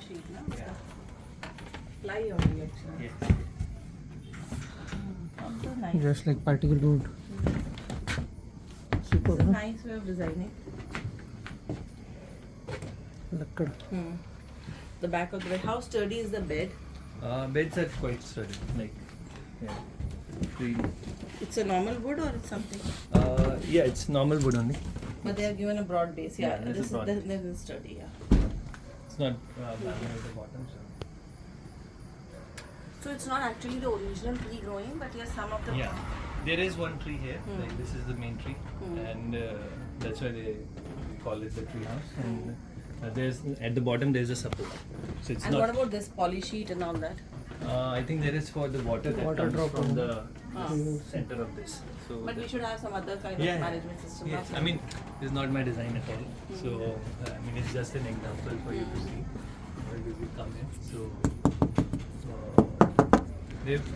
sheet, no? Yeah. Ply only actually. Yes. Also nice. Just like particle board. Super. It's a Huh? nice way of designing. Lakkad. The back of the bed. How sturdy is the bed? Beds are quite sturdy. Like, yeah. Pretty- It's a normal wood or it's something? Yeah, it's normal wood only. But they have given a broad base. Yeah, Yeah, that's this a broad is this is sturdy. Yeah. It's not laminate at the bottom, so. So it's not actually the original tree growing, but yes, some of the. Yeah, there is one tree here. Like this is the main tree, and that's why we call it the tree house. And there's at the bottom there's a support. So it's And not. what about this poly sheet and all that? I think there is for the water that Water comes drop from on the center of this. So But we should have some other kind Yeah, of management system. yes. not I mean, it's not my design at all. So I mean, it's just an example for you to see where we will come in. So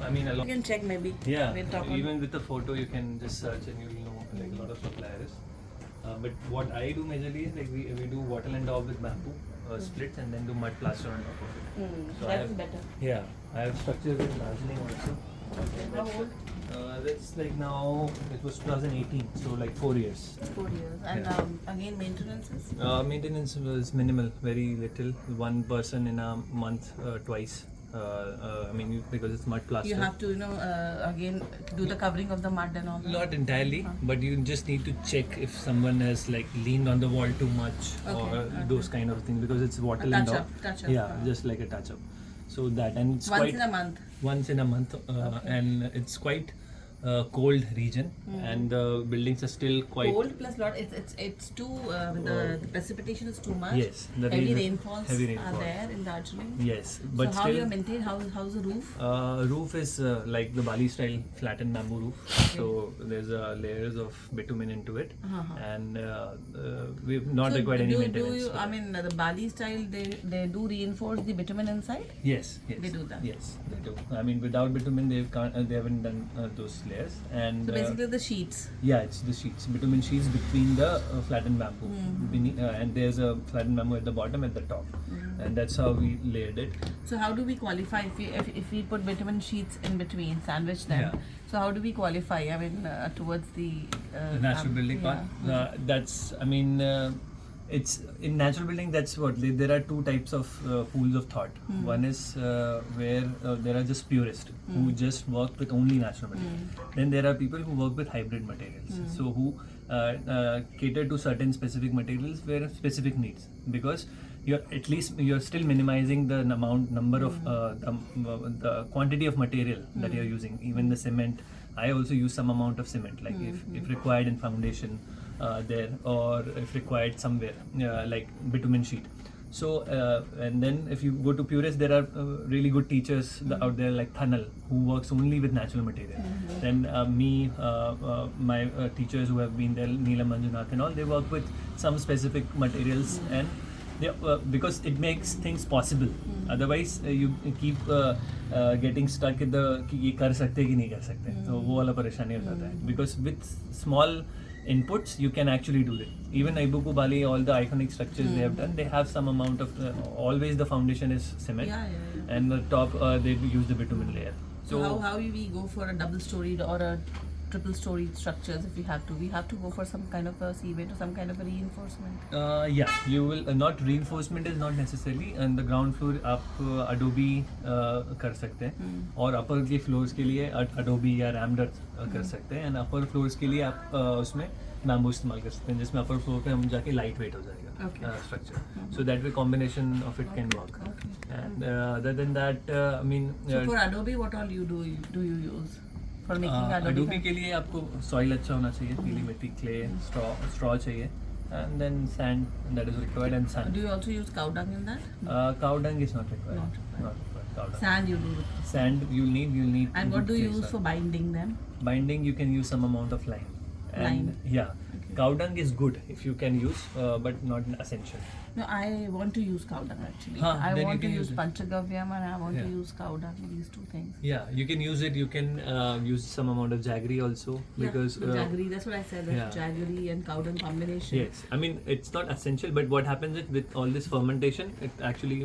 I mean, a you lot. can check maybe. Yeah, We'll talk on- even with the photo, you can just search and you will know like a lot of suppliers. But what I do majorly is like we do wattle and daub with bamboo splits and then do mud plaster on top of it. So I that have, is better. yeah, I have structures with dazzling also. Okay. How old? That's like now it was 2018, so like 4 years. 4 years. And again, maintenances? Maintenance was minimal, very little. One person in a month, twice. I mean, because it's mud plaster. You have to, again, do the covering of the mud and all that. Not entirely, but you just need to check if someone has like leaned on the wall too much or those kind of things because it's wattle and touch daub. up, touch up. Yeah, just like a touch up. So that and it's Once quite in a month. once in a month, and it's quite cold region, and the buildings are still quite Cold plus lot. It's too. The precipitation is too much. Yes, the heavy rain- rainfalls heavy are rainfall. there in Darjeeling. Yes, but so how still you maintain? How's the roof? roof is like the Bali style flattened bamboo roof. So there's layers of bitumen into it, and we've not So required any do maintenance. you? for I that. mean, the Bali style. They do reinforce the bitumen inside. Yes, yes. They do that. Yes, they do. I mean, without bitumen, they haven't done those layers. And So basically, the sheets. yeah, it's the sheets, bitumen sheets between the flattened bamboo, and there's a flattened bamboo at the bottom, at the top, and that's how we layered it. So how do we qualify if we put bitumen sheets in between, sandwich them? Yeah. So how do we qualify? I mean, towards the The natural building part. That's, I mean, it's in natural building. That's what there are two types of pools of thought. One is where there are just purists who just work with only natural materials. Then there are people who work with hybrid materials. So who cater to certain specific materials where specific needs, because you're still minimizing the number of the quantity of material that you're using. Even the cement, I also use some amount of cement, like if required in foundation there, or if required somewhere, like bitumen sheet. So and then if you go to purists, there are really good teachers out there like Thanal, who works only with natural material. Then my teachers who have been there, Neelam Manjunath and all, they work with some specific materials, and they, because it makes things possible. Otherwise you keep getting stuck in the कि ये कर सकते कि नहीं कर सकते, तो वो वाला परेशानी हो जाता है. Because with small inputs you can actually do it. Even Ibuku Bali, all the iconic structures they have done, they have some amount of always the foundation is cement, and the top they use the bitumen layer. So how we go for a double storied or a triple storied structures if we have to go for some kind of a seaway or some kind of a reinforcement. Yeah, you will not reinforcement is not necessarily, and the ground floor आप adobe कर सकते हैं, और upper के floors के लिए adobe या rammed earth कर सकते हैं, and upper floors के लिए आप उसमें bamboo इस्तेमाल कर सकते हैं, जिसमें upper floor पे हम जाके lightweight हो जाएगा structure. So that way combination of it can work. And other than that, I mean. So for adobe, what all do you use for making Adobe के लिए आपको soil अच्छा होना चाहिए, पीली मिट्टी, clay, straw चाहिए, and then sand that is required, and sand. Do you also use cow dung in that? Cow dung is not required. Not required. Not required. Cow dung. Sand you do. Sand you'll need. And what do you clay use soil. for binding them? Binding? You can use some amount of lime. And Lime. yeah. Okay. Cow dung is good if you can use, but not essential. No, I want to use cow dung actually. Huh, I then you want to can use use it. panchagavyam and I want to Yeah. use cow dung. These two things. Yeah, you can use it. You can use some amount of jaggery also, because yeah, jaggery. That's what I said. That yeah. jaggery and cow dung combination. yes, I mean it's not essential, but what happens is with all this fermentation, it actually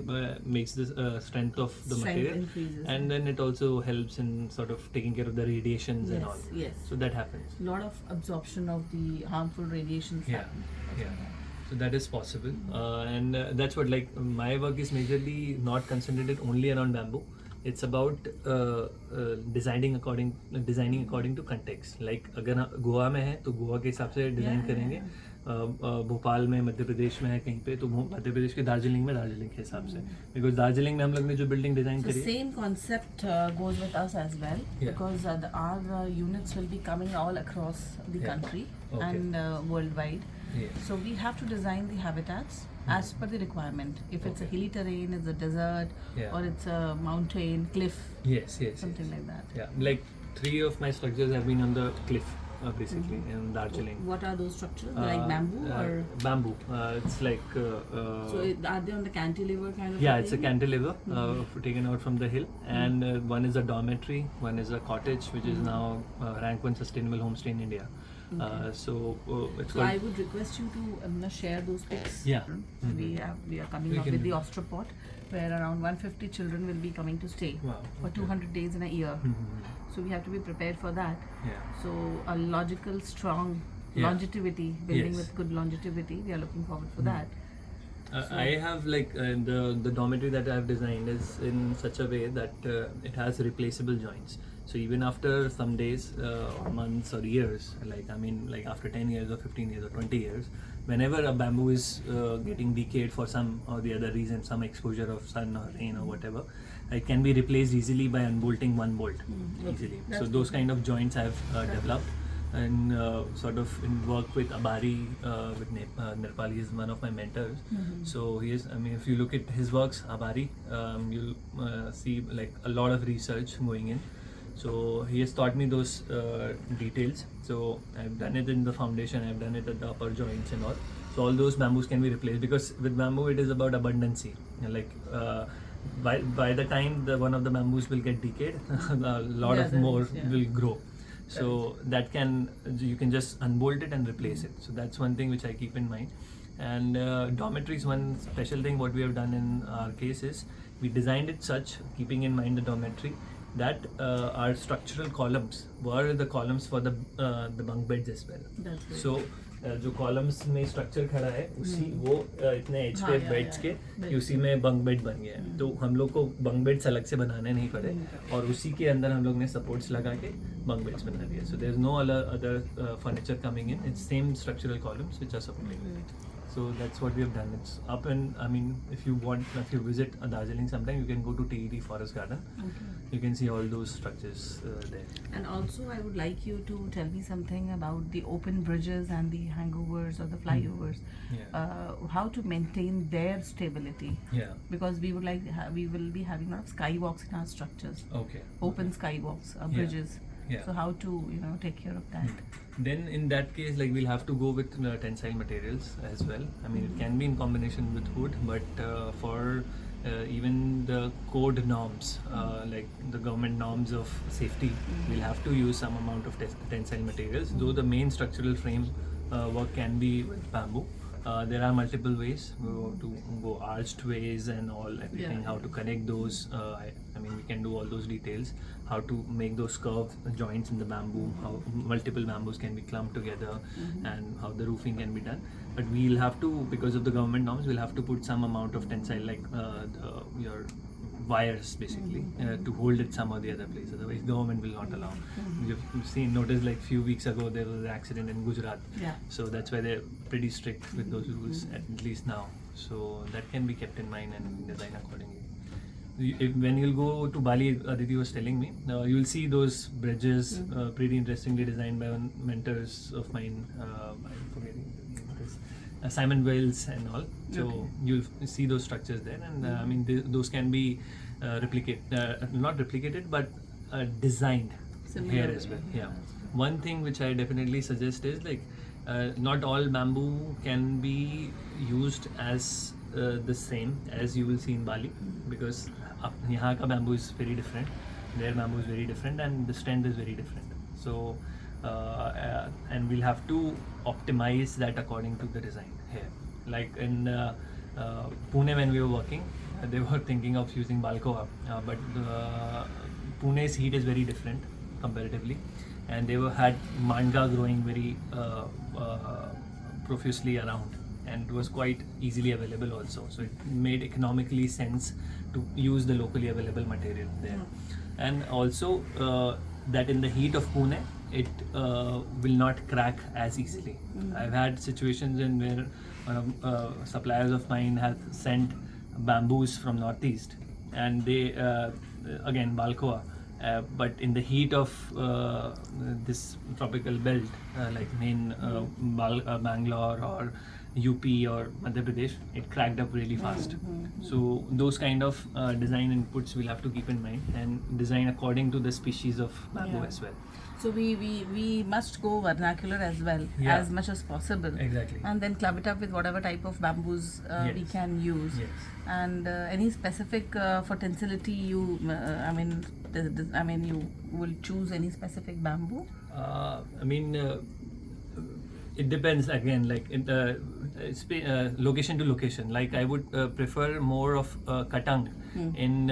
makes the strength of the Strength material, increases. and then it also helps in sort of taking care of the radiations and all. Yes. So that happens. Lot of absorption of the harmful radiations. Yeah, happen. yeah. So that is possible, and that's what, like, my work is majorly not concentrated only around bamboo. It's about designing according to context. Like अगर गोवा में है तो गोवा के हिसाब से design करेंगे. भोपाल में, मध्य प्रदेश में है कहीं पे, तो मध्य प्रदेश के दार्जिलिंग में दार्जिलिंग के हिसाब से, बिकॉज दार्जिलिंग में हम लोग ने जो बिल्डिंग डिजाइन So करी है. same concept goes with us as well, Yeah. because our units will be coming all across the Yeah. country Okay. and worldwide. Yeah. So we have to design the habitats as per the requirement. If it's a Okay. hilly terrain, it's a desert, Yeah. or it's a mountain, cliff, Yes, something yes. like that. Yeah, like 3 of my structures have been on the cliff, basically, in Darjeeling. What are those structures? Like bamboo or? Bamboo. It's like. So are they on the cantilever kind of? Yeah, a it's a thing? cantilever taken out from the hill, and one is a dormitory, one is a cottage, which is now rank 1 sustainable homestay in India. It's So called. I would request you to share those pics. Yeah. We are coming We up can with do the Ostropot, where around 150 children will be coming to stay Wow, for okay. 200 days in a year. So we have to be prepared for that. Yeah. So a logical, strong Yeah. longevity, building Yes. with good longevity. We are looking forward for that. I have, like, the dormitory that I have designed is in such a way that it has replaceable joints. So even after some days, or months or years, like, I mean, like after 10 years or 15 years or 20 years, whenever a bamboo is getting decayed for some or the other reason, some exposure of sun or rain or whatever, it can be replaced easily by unbolting one bolt easily. That's So those kind of joints I have developed, and sort of in work with Abari, with Nirpal. He is one of my mentors. So he is, I mean, if you look at his works, Abari, you'll see like a lot of research going in. So he has taught me those details. So I've done it in the foundation, I've done it at the upper joints and all. So all those bamboos can be replaced, because with bamboo it is about abundancy. Like by the time one of the bamboos will get decayed, a lot of more will grow. So that you can just unbolt it and replace it. So that's one thing which I keep in mind. And dormitories, one special thing what we have done in our case is we designed it such, keeping in mind the dormitory, that our structural columns were the columns for the bunk beds as well. That's great. So जो columns में structure खड़ा है उसी वो इतने as पे beds के कि उसी में बंक बेड बन गया है. तो हम लोग को बंक बेड्स अलग से बनाने नहीं पड़े, और उसी के अंदर हम लोग ने सपोर्ट्स लगा के बंक बेड्स बना दिया. So there is no other furniture coming in, it's same structural columns which are supporting it. So that's what we have done. It's up, and I mean, if you visit Darjeeling sometime, you can go to TED Forest Garden. Okay. You can see all those structures there. And also, I would like you to tell me something about the open bridges and the hangovers or the flyovers. Yeah. How to maintain their stability? Yeah. Because we would we will be having a lot of skywalks in our structures. Okay. Open skywalks, bridges. Yeah. So how to take care of that? Then in that case, like, we'll have to go with tensile materials as well. I mean, it can be in combination with wood, but for even the code norms, like the government norms of safety, we'll have to use some amount of tensile materials. Though the main structural frame work can be with bamboo. There are multiple ways to go arched ways and everything. How to connect those? I mean, we can do all those details. How to make those curved joints in the bamboo? How multiple bamboos can be clumped together, and how the roofing can be done. But we'll have to, because of the government norms, we'll have to put some amount of tensile, like your wires basically, to hold it some or the other place. Otherwise, government will not allow. You've noticed like few weeks ago there was an accident in Gujarat. Yeah. So that's why they're pretty strict with those rules, at least now. So that can be kept in mind and designed accordingly. When you'll go to Bali, Aditi was telling me, you'll see those bridges, pretty interestingly designed by one mentors of mine. I'm forgetting the name of this. Simon Wales and all. So you'll see those structures there, and I mean those can be not replicated, but designed Similar here way, as well. yeah. Yeah. One thing which I definitely suggest is, like, not all bamboo can be used as the same as you will see in Bali, because यहाँ का bamboo is very different, their bamboo is very different, and the strength is very different. So and we'll have to optimize that according to the design here. Like in Pune, when we were working, they were thinking of using Balcoa, but Pune's heat is very different comparatively, and they had manga growing very profusely around, and it was quite easily available also. So it made economically sense to use the locally available material there. And also that in the heat of Pune, it will not crack as easily. I've had situations in where suppliers of mine have sent bamboos from northeast, and they again Balcoa, but in the heat of this tropical belt, like main Bangalore or UP or Madhya Pradesh, it cracked up really fast. So those kind of design inputs we'll have to keep in mind and design according to the species of bamboo as well. So we must go vernacular as well, as much as possible. Exactly. And then club it up with whatever type of bamboos we can use. Yes. And any specific fertility you, you will choose any specific bamboo? It depends again, like in location to location. Like I would prefer more of katang in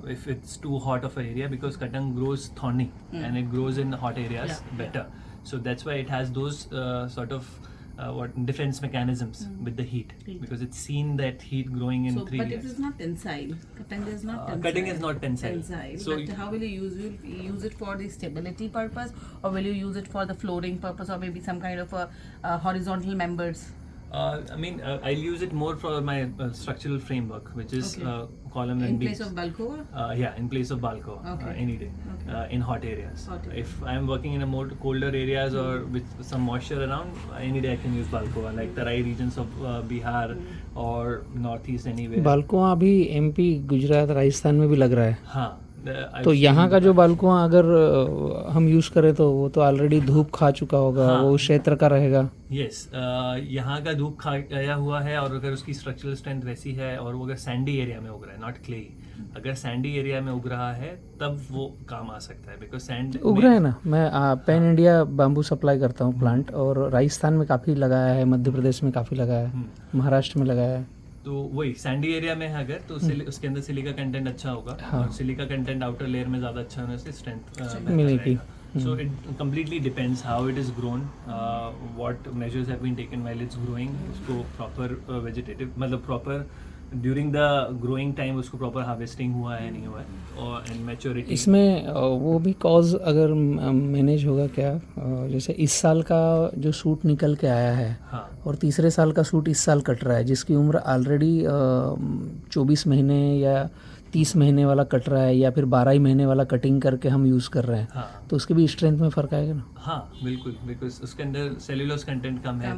if it's too hot of an area, because katang grows thorny and it grows in hot areas better. So that's why it has those sort of defense mechanisms with the heat, because it's seen that heat growing in 3 but layers. it is not tensile. Cutting is not tensile. Cutting is not tensile. So but how will you use? Will you use it for the stability purpose, or will you use it for the flooring purpose, or maybe some kind of a horizontal members? I'll use it more for my structural framework, which is column and beams. In place of Balcoa? In place of Balcoa, any day, in hot areas. Hot areas. If I'm working in a more colder areas or with some moisture around, any day I can use Balcoa, like Tarai regions of Bihar or northeast anywhere. बालकुआं अभी MP, Gujarat, Rajasthan में भी लग रहा है. हाँ. तो यहाँ का जो बालकुआं अगर हम यूज करें तो वो तो ऑलरेडी धूप खा चुका होगा, वो उस क्षेत्र का रहेगा. यस, यहाँ का धूप खाया हुआ है, और अगर उसकी स्ट्रक्चरल स्ट्रेंथ वैसी है और वो अगर सैंडी एरिया में उग रहा है, नॉट क्ले, अगर सैंडी एरिया में उग रहा है तब वो काम आ सकता है, बिकॉज सैंड उग रहा है ना. मैं पैन इंडिया बाम्बू सप्लाई करता हूँ प्लांट, और राजस्थान में काफ़ी लगाया है, मध्य प्रदेश में काफ़ी लगाया है, महाराष्ट्र में लगाया है. तो वही सैंडी एरिया में है अगर, तो उसके अंदर सिलिका कंटेंट अच्छा होगा, और सिलिका कंटेंट आउटर लेयर में ज़्यादा अच्छा होने से स्ट्रेंथ मिलेगी. So it completely depends how it is grown, what measures have been taken while it's growing. उसको proper vegetative, मतलब proper during the growing time उसको proper harvesting हुआ है नहीं हुआ है, और and maturity. इसमें वो भी कॉज अगर मैनेज होगा क्या, जैसे इस साल का जो सूट निकल के आया है, और तीसरे साल का सूट इस साल कट रहा है, जिसकी उम्र ऑलरेडी 24 महीने या 30 महीने वाला कट रहा है, या फिर 12 ही महीने वाला कटिंग करके हम यूज़ कर रहे हैं, तो उसके भी स्ट्रेंथ में फ़र्क आएगा ना. हाँ बिल्कुल, बिकॉज उसके अंदर सेल्यूलोज कंटेंट कम है.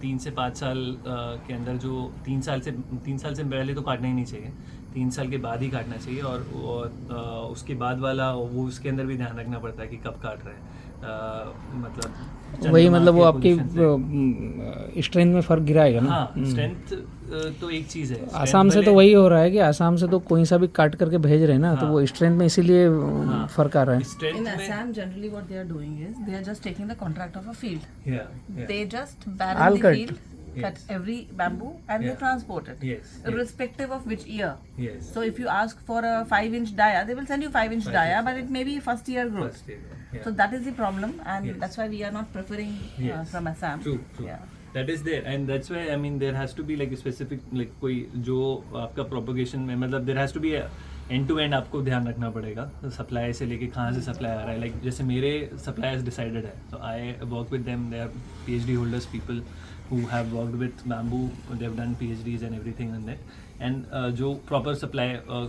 3 से 5 साल के अंदर, जो 3 साल से पहले तो काटना ही नहीं चाहिए, 3 साल के बाद ही काटना चाहिए, और उसके बाद वाला वो उसके अंदर भी ध्यान रखना पड़ता है कि कब काट रहे हैं. वही मतलब वो आपकी स्ट्रेंथ में फ़र्क गिराएगा ना. हाँ, स्ट्रेंथ तो एक चीज़ है. आसाम से तो वही हो रहा है कि आसाम से तो कोई सा भी काट करके भेज रहे हैं ना, तो वो स्ट्रेंथ में इसीलिए फर्क आ रहा है. In Assam, generally what they are doing is they are just taking the contract of a field. They just barren the field, cut every bamboo, and they transport it, irrespective of which year. So if you ask for a 5-inch dia, they will send you 5-inch dia, but it may be first year growth. So that is the problem, and that's why we are not preferring from Assam. True. That is there, and that's why there has to be like a specific, like कोई जो आपका propagation में, मतलब there has to be a end to end आपको ध्यान रखना पड़ेगा, supply से लेके कहाँ से सप्लाई आ रहा है. लाइक जैसे मेरे suppliers decided है, so I work with them. They are PhD holders, people who have worked with bamboo, they have done PhDs and everything on that, and जो proper supply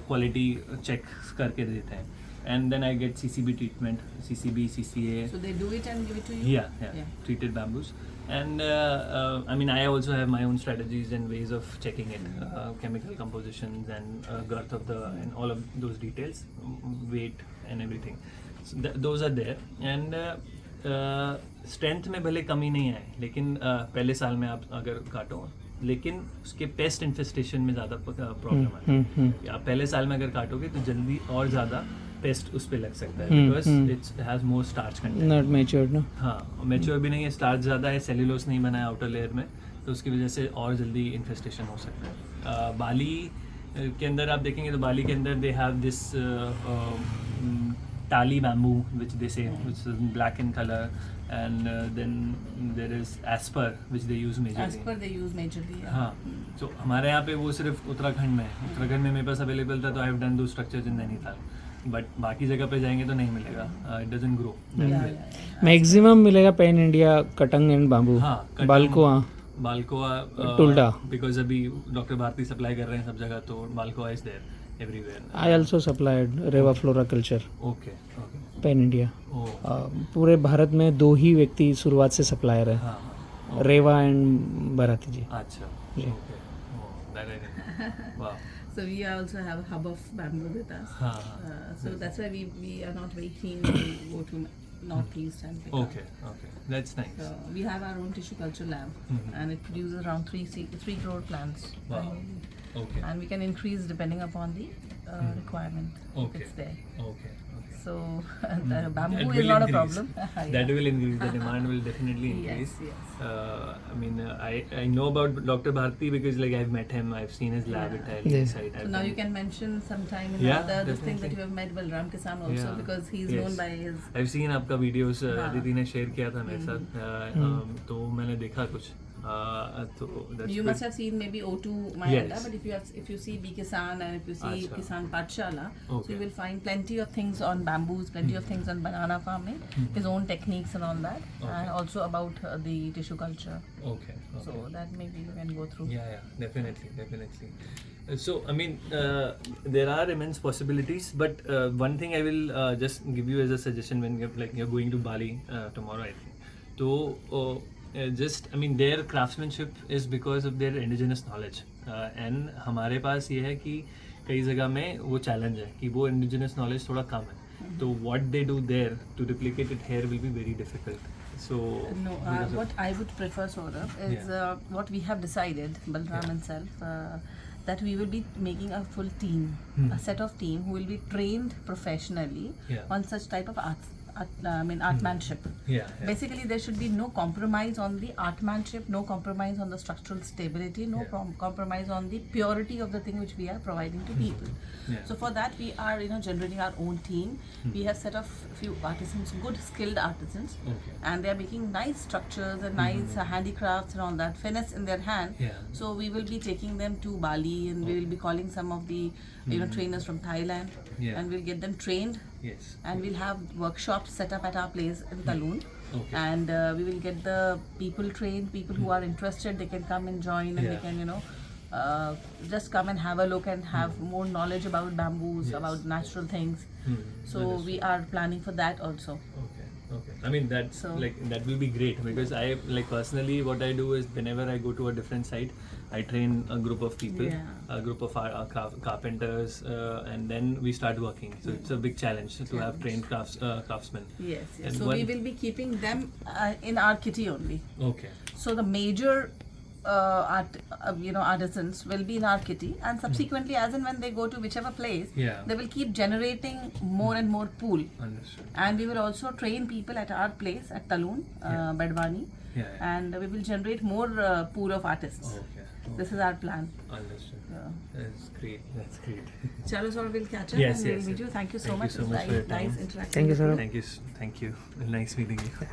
quality check करके देते हैं. And then I get CCB treatment, CCB, CCA. So they do it and give it to you? Yeah. Treated bamboos. And I also have my own strategies and ways of checking it, chemical compositions and girth of and all of those details, weight and everything. So those are there. And strength में भले कमी नहीं आए, लेकिन पहले साल में आप अगर काटो, लेकिन उसके पेस्ट इन्फेस्टेशन में ज़्यादा प्रॉब्लम आती है। आप पहले साल में अगर काटोगे तो जल्दी और ज़्यादा पेस्ट उस पे लग सकता है, because it's has more starch content. Not matured ना। हाँ, मैच्योर भी नहीं है, स्टार्च ज़्यादा है, सेल्यूलोस नहीं बना है आउटर लेयर में, तो उसकी वजह से और जल्दी इन्फेस्टेशन हो सकता है। बाली के अंदर आप देखेंगे तो बाली के अंदर they have this tali bamboo, which they say, which is black in color, and then there is asper, which they use majorly. Asper they use majorly. Yeah. हाँ, तो हमारे यहाँ पे वो सिर्फ उत्तराखंड में है। उत्तराखंड में मेरे पास अवेलेबल था, तो आई हैव डन दो स्ट्रक्चर्स इन नैनीताल, बट बाकी जगह पे जाएंगे तो नहीं मिलेगा, इट डजंट ग्रो। मैक्सिमम मिलेगा पैन इंडिया कटंग एंड बाम्बू। हाँ, बालकोआ टुल्डा, बिकॉज अभी डॉक्टर भारती सप्लाई कर रहे हैं सब जगह, तो balcooa is there everywhere. I also supplied Reva floriculture okay okay, pan India. पूरे भारत में 2 ही व्यक्ति शुरुआत से सप्लायर है, हाँ, रेवा एंड बाराती जी। अच्छा, okay, that I didn't, wow. So we also have a hub of bamboo with us. So that's why we are not very keen to go to northeast and pick up. Okay, that's nice. So we have our own tissue culture lab, and it produces around 3 crore plants. Wow. Okay. And we can increase depending upon the requirement. Okay. If it's there. Okay. So the bamboo That is will not a increase. problem. That will increase. The demand will definitely increase. Yes. I mean, I know about Dr. Bharti because like I've met him. I've seen his lab at Thailand Yeah. site. So now you can mention sometime in Yeah, the this thing that definitely. you have met Balram Kisan also, Yeah. because he's Yes. known by his. I've seen आपका videos हाँ. दीदी ने share किया था मेरे साथ, तो मैंने देखा कुछ, तो that's You good. must have seen maybe O2 Mayanda, Yes. but if you see B Kisan and if you see Achha. Kisan Pathshala, so Okay. you will find plenty of things on bamboos, plenty of things on banana farming, his own techniques and all that, and also about the tissue culture. Okay. So that maybe you can go through. Yeah, definitely. So I mean, there are immense possibilities, but one thing I will just give you as a suggestion when you're going to Bali tomorrow, I think. So just I mean, their craftsmanship is because of their indigenous knowledge, and हमारे पास ये है कि कई जगह में वो challenge है कि वो indigenous knowledge थोड़ा कम है, तो what they do there to replicate it here will be very difficult. So No, what I would prefer, Saurabh, is what we have decided, Balram himself, that we will be making a full team, a set of team who will be trained professionally on such type of artmanship. Basically, there should be no compromise on the artmanship, no compromise on the structural stability, no compromise on the purity of the thing which we are providing to people. So for that, we are generating our own team. We have set of few artisans, good skilled artisans, and they are making nice structures and nice handicrafts and all that, finesse in their hand. So we will be taking them to Bali, and we will be calling some of the trainers from Thailand, and we'll get them trained. Yes. And we'll have workshops set up at our place in Talun. And we will get the people trained, people who are interested, they can come and join, and they can just come and have a look and have more knowledge about bamboos, about natural things. So we are planning for that also. Okay. I mean, that's that will be great, because I personally what I do is whenever I go to a different site, I train a group of people, a group of carpenters, and then we start working. So it's a big challenge to have trained craftsmen. Yes. And so we will be keeping them in our kitty only. Okay. So the major artisans will be in our kitty, and subsequently, as and when they go to whichever place, they will keep generating more and more pool. Understood. And we will also train people at our place at Talun, Badwani, and we will generate more pool of artists. Okay. This is our plan. Understood. That's great. Chalo, sir, we'll catch up. Yes, and we'll meet you. Thank you so much. Thank you so much for your time. Nice interaction. Thank you, sir. Thank you. Nice meeting you.